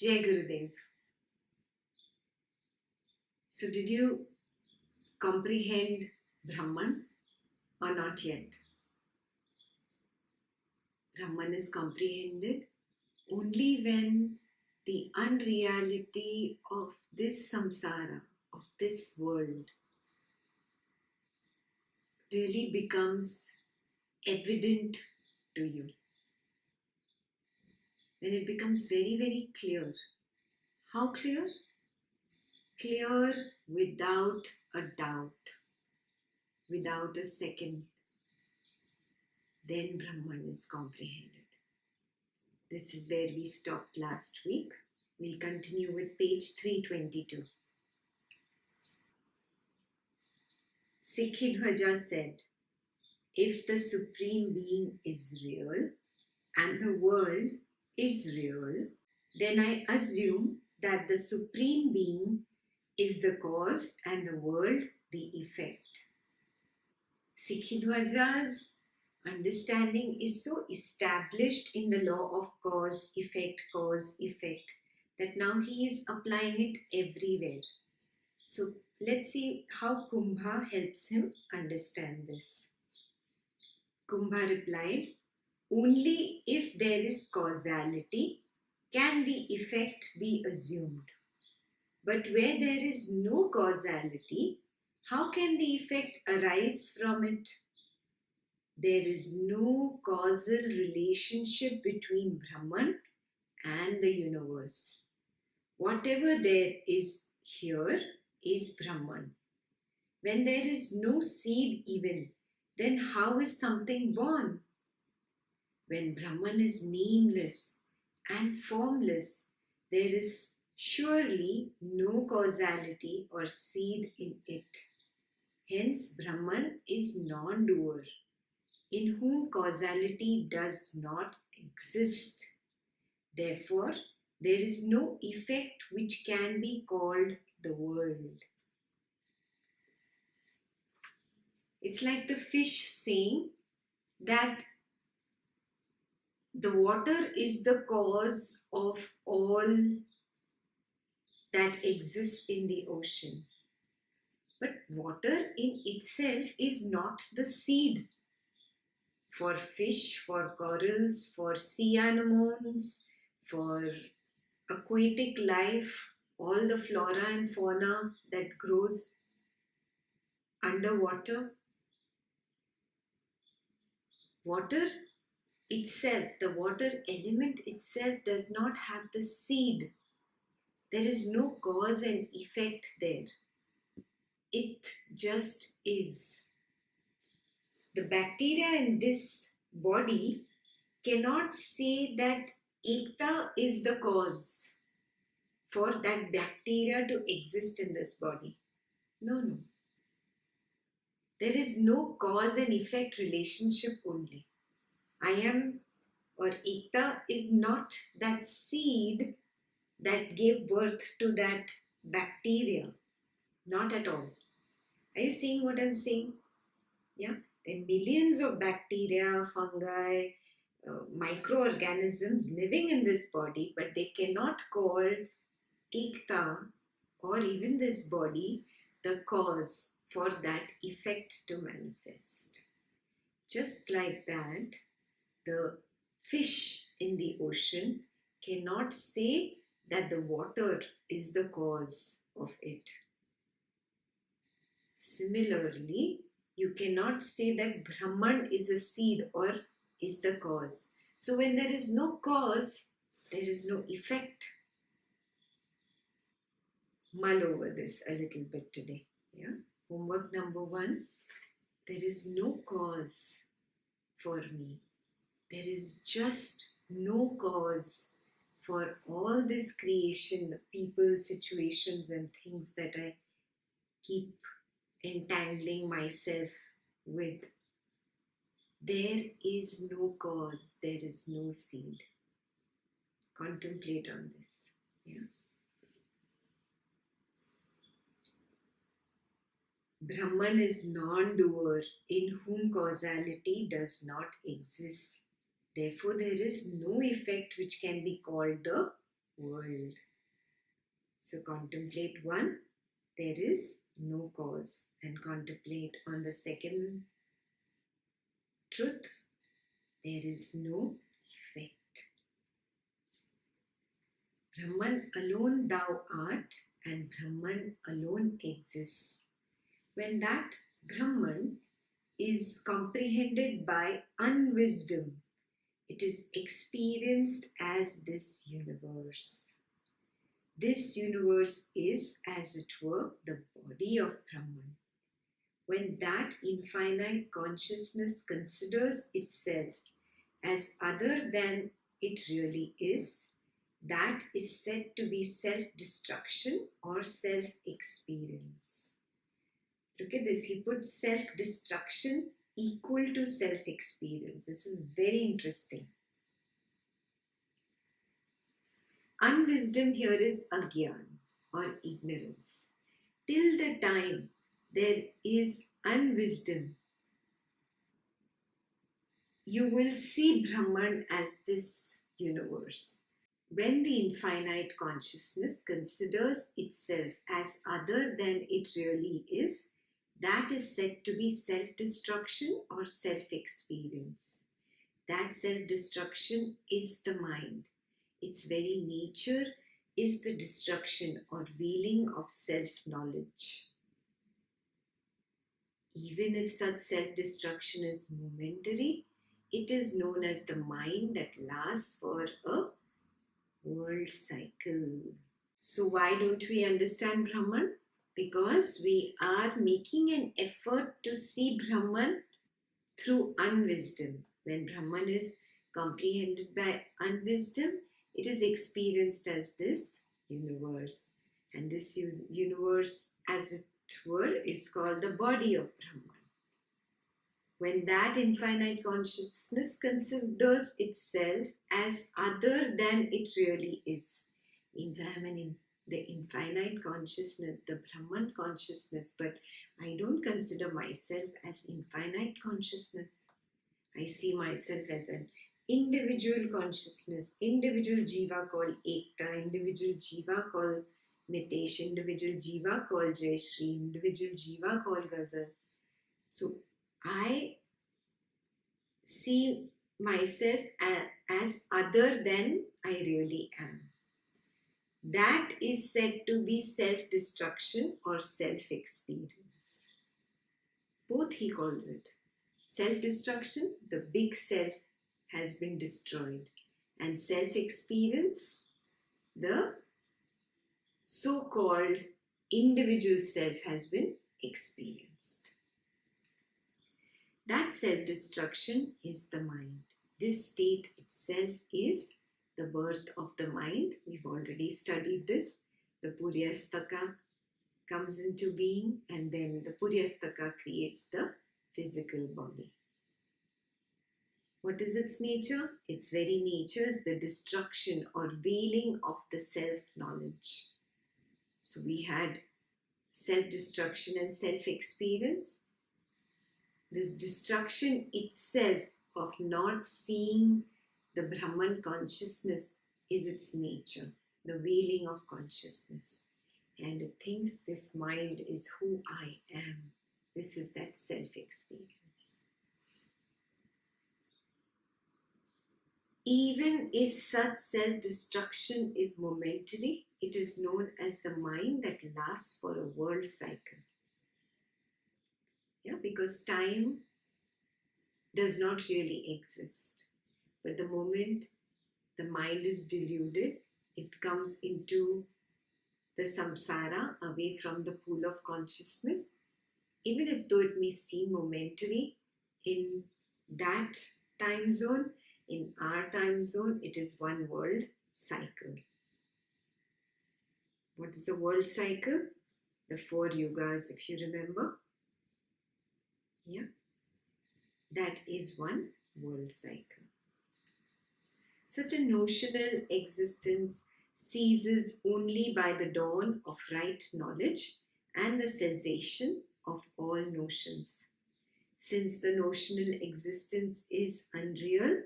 Jai Gurudev. So did you comprehend Brahman or not yet? Brahman is comprehended only when the unreality of this samsara, of this world, really becomes evident to you. Then it becomes very, very clear. How clear? Clear without a doubt, without a second. Then Brahman is comprehended. This is where we stopped last week. We'll continue with page 322. Sikhidhwaja said, if the Supreme Being is real and the world is real, then I assume that the Supreme Being is the cause and the world the effect. Sikhidhwaja's understanding is so established in the law of cause, effect, that now he is applying it everywhere. So let's see how Kumbha helps him understand this. Kumbha replied, only if there is causality can the effect be assumed. But where there is no causality, how can the effect arise from it? There is no causal relationship between Brahman and the universe. Whatever there is here is Brahman. When there is no seed even, then how is something born? When Brahman is nameless and formless, there is surely no causality or seed in it. Hence, Brahman is non-doer, in whom causality does not exist. Therefore, there is no effect which can be called the world. It's like the fish saying that the water is the cause of all that exists in the ocean. But water in itself is not the seed. For fish, for corals, for sea anemones, for aquatic life, all the flora and fauna that grows underwater, water itself, the water element itself does not have the seed. There is no cause and effect there. It just is. The bacteria in this body cannot say that Ekta is the cause for that bacteria to exist in this body. No. There is no cause and effect relationship only. I am, or Ekta is not that seed that gave birth to that bacteria. Not at all. Are you seeing what I'm saying? Yeah. There are millions of bacteria, fungi, microorganisms living in this body, but they cannot call Ekta or even this body the cause for that effect to manifest. Just like that, the fish in the ocean cannot say that the water is the cause of it. Similarly, you cannot say that Brahman is a seed or is the cause. So when there is no cause, there is no effect. Mull over this a little bit today. Yeah. Homework number 1. There is no cause for me. There is just no cause for all this creation, people, situations and things that I keep entangling myself with. There is no cause, there is no seed. Contemplate on this. Yeah. Brahman is non-doer, in whom causality does not exist. Therefore, there is no effect which can be called the world. So contemplate one, there is no cause, and contemplate on the second truth, there is no effect. Brahman alone thou art, and Brahman alone exists. When that Brahman is comprehended by unwisdom, it is experienced as this universe. This universe is, as it were, the body of Brahman. When that infinite consciousness considers itself as other than it really is, that is said to be self-destruction or self-experience. Look at this, he put self-destruction equal to self-experience. This is very interesting. Unwisdom here is agyan or ignorance. Till the time there is unwisdom, you will see Brahman as this universe. When the infinite consciousness considers itself as other than it really is, that is said to be self-destruction or self-experience. That self-destruction is the mind. Its very nature is the destruction or veiling of self-knowledge. Even if such self-destruction is momentary, it is known as the mind that lasts for a world cycle. So why don't we understand Brahman? Because we are making an effort to see Brahman through unwisdom. When Brahman is comprehended by unwisdom, it is experienced as this universe. And this universe, as it were, is called the body of Brahman. When that infinite consciousness considers itself as other than it really is, means I am the infinite consciousness, the Brahman consciousness, but I don't consider myself as infinite consciousness. I see myself as an individual consciousness, individual jiva called Ekta, individual jiva called Mitesh, individual jiva called Jayashree, individual jiva called Ghazal. So I see myself as other than I really am. That is said to be self-destruction or self-experience. Both he calls it. Self-destruction, the big self has been destroyed, and self-experience, the so-called individual self has been experienced. That self-destruction is the mind. This state itself is the birth of the mind. We've already studied this. The Puryastaka comes into being, and then the Puryastaka creates the physical body. What is its nature? Its very nature is the destruction or veiling of the self-knowledge. So we had self-destruction and self-experience. This destruction itself of not seeing the Brahman consciousness is its nature, the veiling of consciousness. And it thinks this mind is who I am. This is that self-experience. Even if such self-destruction is momentary, it is known as the mind that lasts for a world cycle. Yeah, because time does not really exist. But the moment the mind is deluded, it comes into the samsara, away from the pool of consciousness. Even if though it may seem momentary in that time zone, in our time zone, it is one world cycle. What is a world cycle? The 4 yugas, if you remember. Yeah, that is one world cycle. Such a notional existence ceases only by the dawn of right knowledge and the cessation of all notions. Since the notional existence is unreal,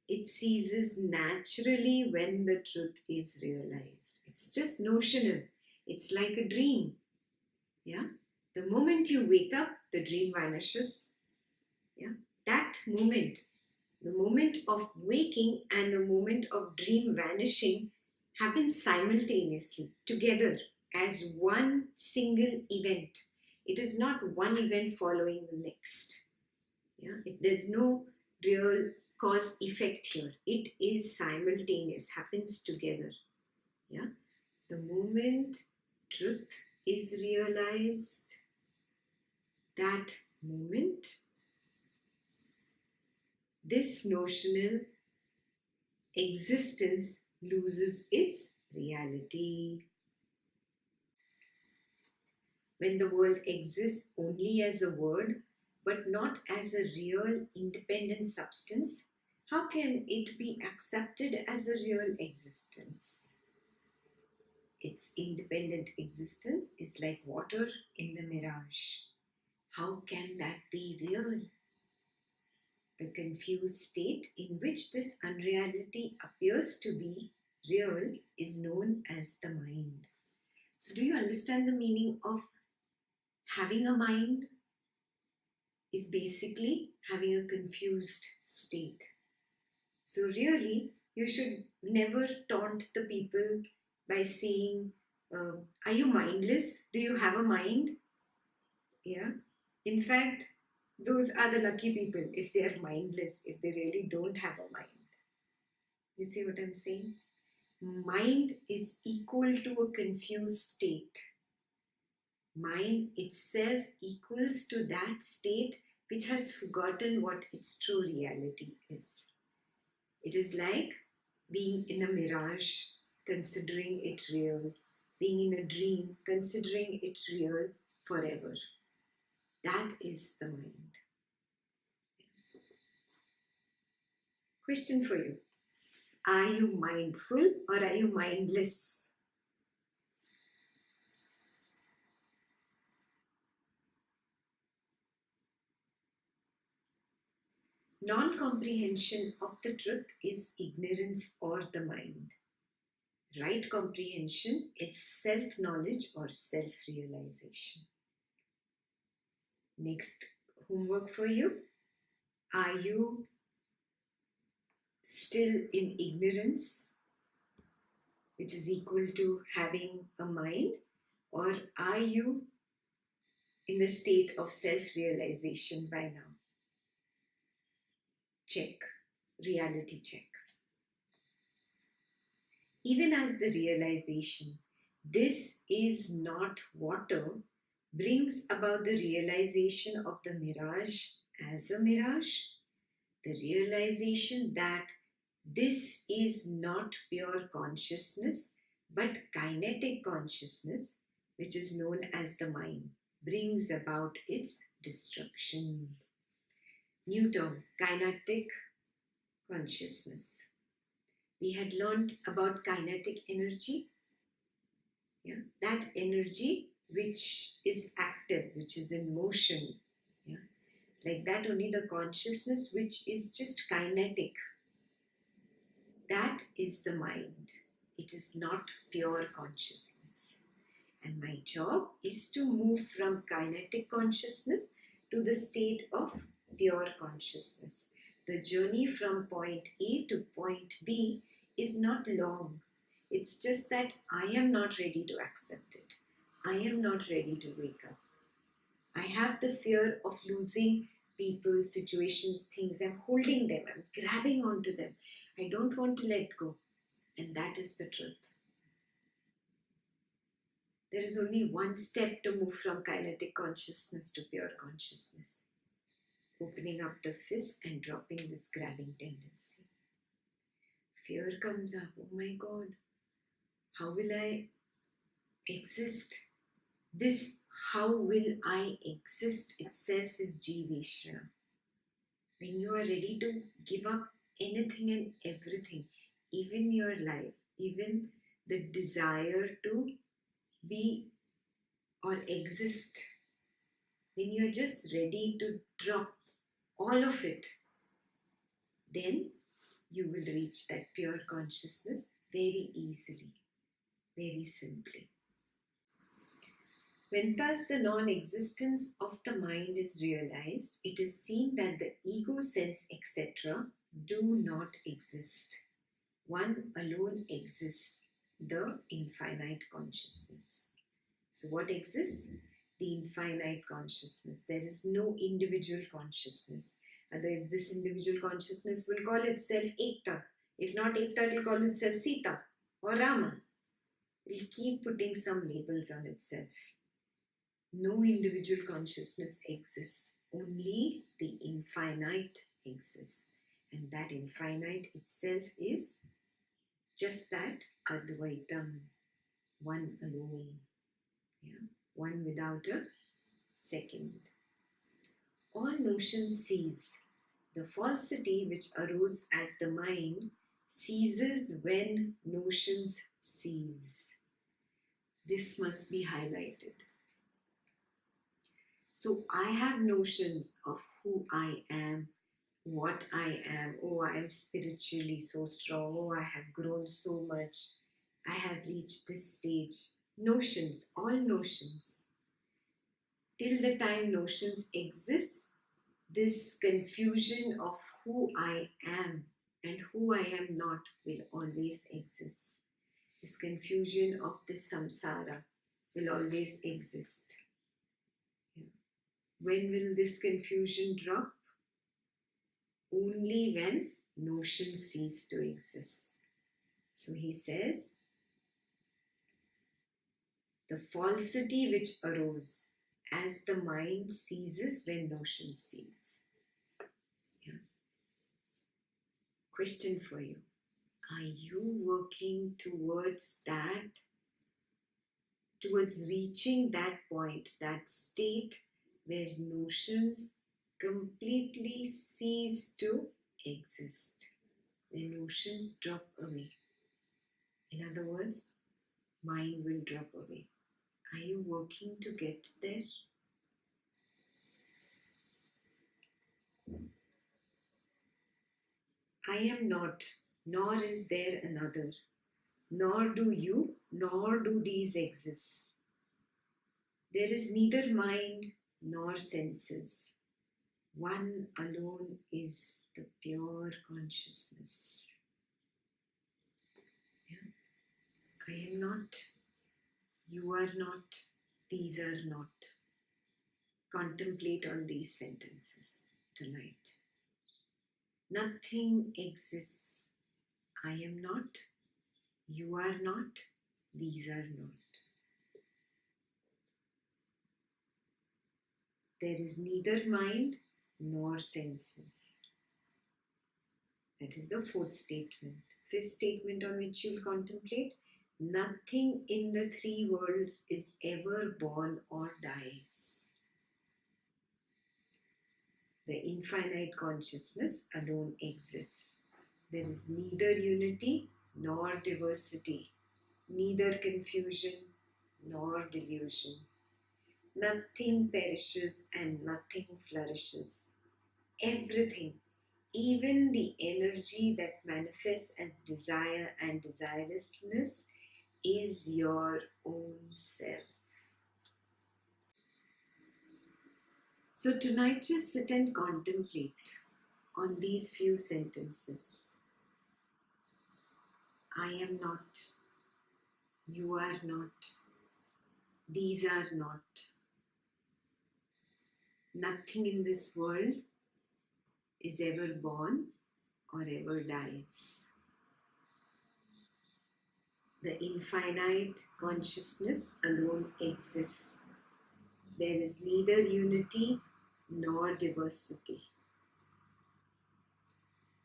it ceases naturally when the truth is realized. It's just notional. It's like a dream. Yeah. The moment you wake up, the dream vanishes. Yeah. That moment, the moment of waking and the moment of dream vanishing happen simultaneously, together, as one single event. It is not one event following the next. Yeah, there's no real cause effect here. It is simultaneous, happens together. Yeah, the moment truth is realized, that moment, this notional existence loses its reality. When the world exists only as a word, but not as a real independent substance, how can it be accepted as a real existence? Its independent existence is like water in the mirage. How can that be real? The confused state in which this unreality appears to be real is known as the mind. So, do you understand the meaning of having a mind? Is basically having a confused state. So, really, you should never taunt the people by saying, are you mindless? Do you have a mind? Yeah. In fact, those are the lucky people if they are mindless, if they really don't have a mind. You see what I'm saying? Mind is equal to a confused state. Mind itself equals to that state which has forgotten what its true reality is. It is like being in a mirage, considering it real, being in a dream, considering it real forever. That is the mind. Question for you. Are you mindful or are you mindless? Non-comprehension of the truth is ignorance or the mind. Right comprehension is self-knowledge or self-realization. Next homework for you. Are you still in ignorance, which is equal to having a mind, or are you in the state of self-realization by now? Check. Reality check. Even as the realization, this is not water, brings about the realization of the mirage as a mirage, the realization that this is not pure consciousness but kinetic consciousness, which is known as the mind, brings about its destruction. New term, kinetic consciousness. We had learned about kinetic energy. Yeah, that energy which is active, which is in motion. Yeah, like that only the consciousness which is just kinetic. That is the mind. It is not pure consciousness. And my job is to move from kinetic consciousness to the state of pure consciousness. The journey from point A to point B is not long. It's just that I am not ready to accept it. I am not ready to wake up. I have the fear of losing people, situations, things. I'm holding them, I'm grabbing onto them. I don't want to let go. And that is the truth. There is only one step to move from kinetic consciousness to pure consciousness. Opening up the fist and dropping this grabbing tendency. Fear comes up. Oh my God, how will I exist? This how will I exist itself is Jiveshra. When you are ready to give up anything and everything, even your life, even the desire to be or exist, when you are just ready to drop all of it, then you will reach that pure consciousness very easily, very simply. When thus the non-existence of the mind is realized, it is seen that the ego, sense, etc. do not exist. One alone exists, the infinite consciousness. So what exists? The infinite consciousness. There is no individual consciousness. Otherwise, this individual consciousness will call itself Ekta. If not Ekta, it will call itself Sita or Rama. It will keep putting some labels on itself. No individual consciousness exists. Only the infinite exists. And that infinite itself is just that Advaitam, one alone. Yeah? One without a second. All notions cease. The falsity which arose as the mind ceases when notions cease. This must be highlighted. So I have notions of who I am, what I am. Oh, I am spiritually so strong. Oh, I have grown so much. I have reached this stage. Notions, all notions. Till the time notions exist, this confusion of who I am and who I am not will always exist. This confusion of this samsara will always exist. When will this confusion drop? Only when notions cease to exist. So he says, the falsity which arose as the mind ceases when notions cease. Yeah. Question for you. Are you working towards that? Towards reaching that point, that state where notions completely cease to exist, where notions drop away. In other words, mind will drop away. Are you working to get there? I am not, nor is there another, nor do you, nor do these exist. There is neither mind nor senses. One alone is the pure consciousness. Yeah. I am not, you are not, these are not. Contemplate on these sentences tonight. Nothing exists. I am not, you are not, these are not. There is neither mind nor senses. That is the fourth statement. Fifth statement on which you will contemplate. Nothing in the three worlds is ever born or dies. The infinite consciousness alone exists. There is neither unity nor diversity, neither confusion nor delusion. Nothing perishes and nothing flourishes. Everything, even the energy that manifests as desire and desirelessness, is your own self. So tonight just sit and contemplate on these few sentences. I am not, you are not, these are not. Nothing in this world is ever born or ever dies. The infinite consciousness alone exists. There is neither unity nor diversity.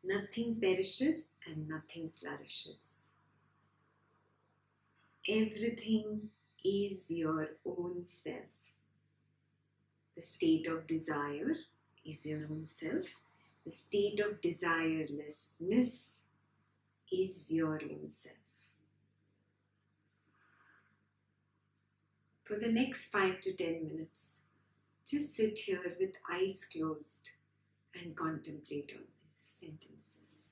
Nothing perishes and nothing flourishes. Everything is your own self. The state of desire is your own self. The state of desirelessness is your own self. For the next 5 to 10 minutes, just sit here with eyes closed and contemplate on these sentences.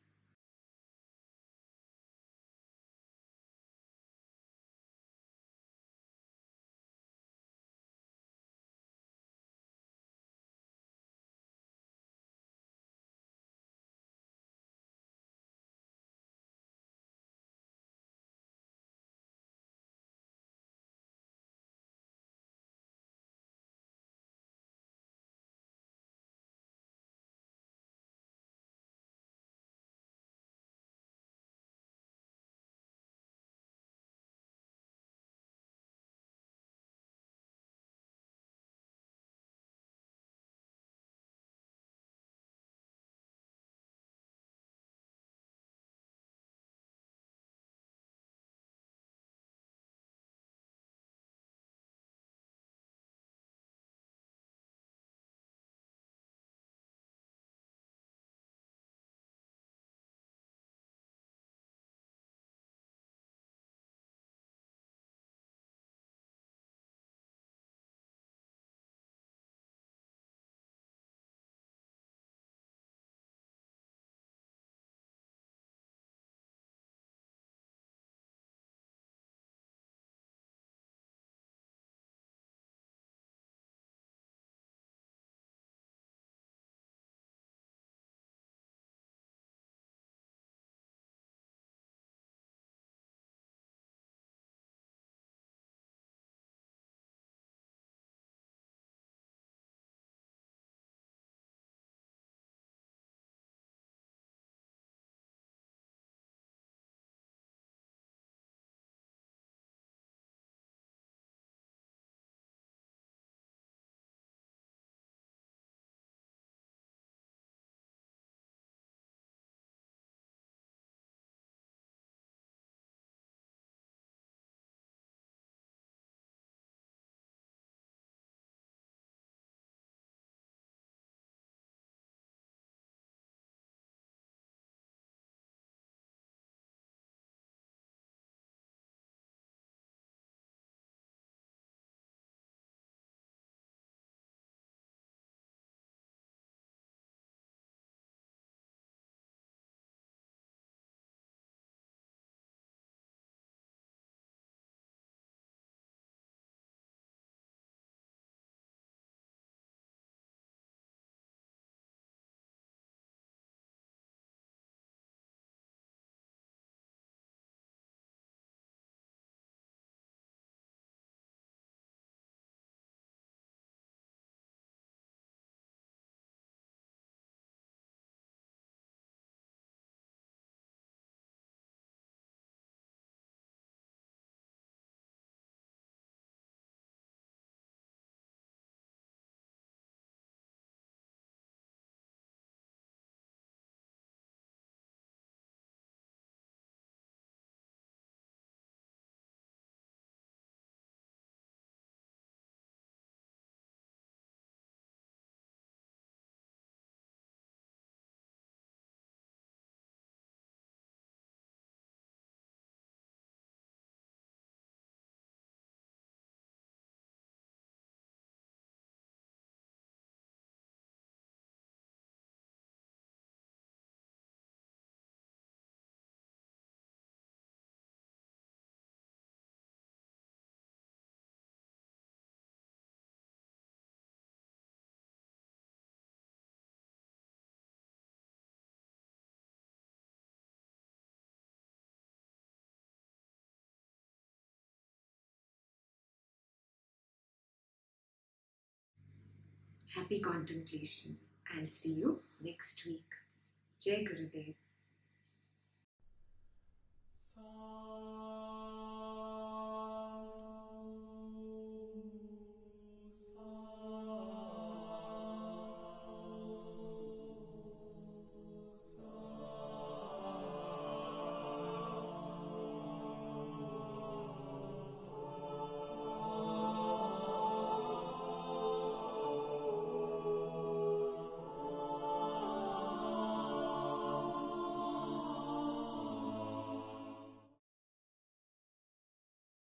Happy contemplation. I'll see you next week. Jai Gurudev.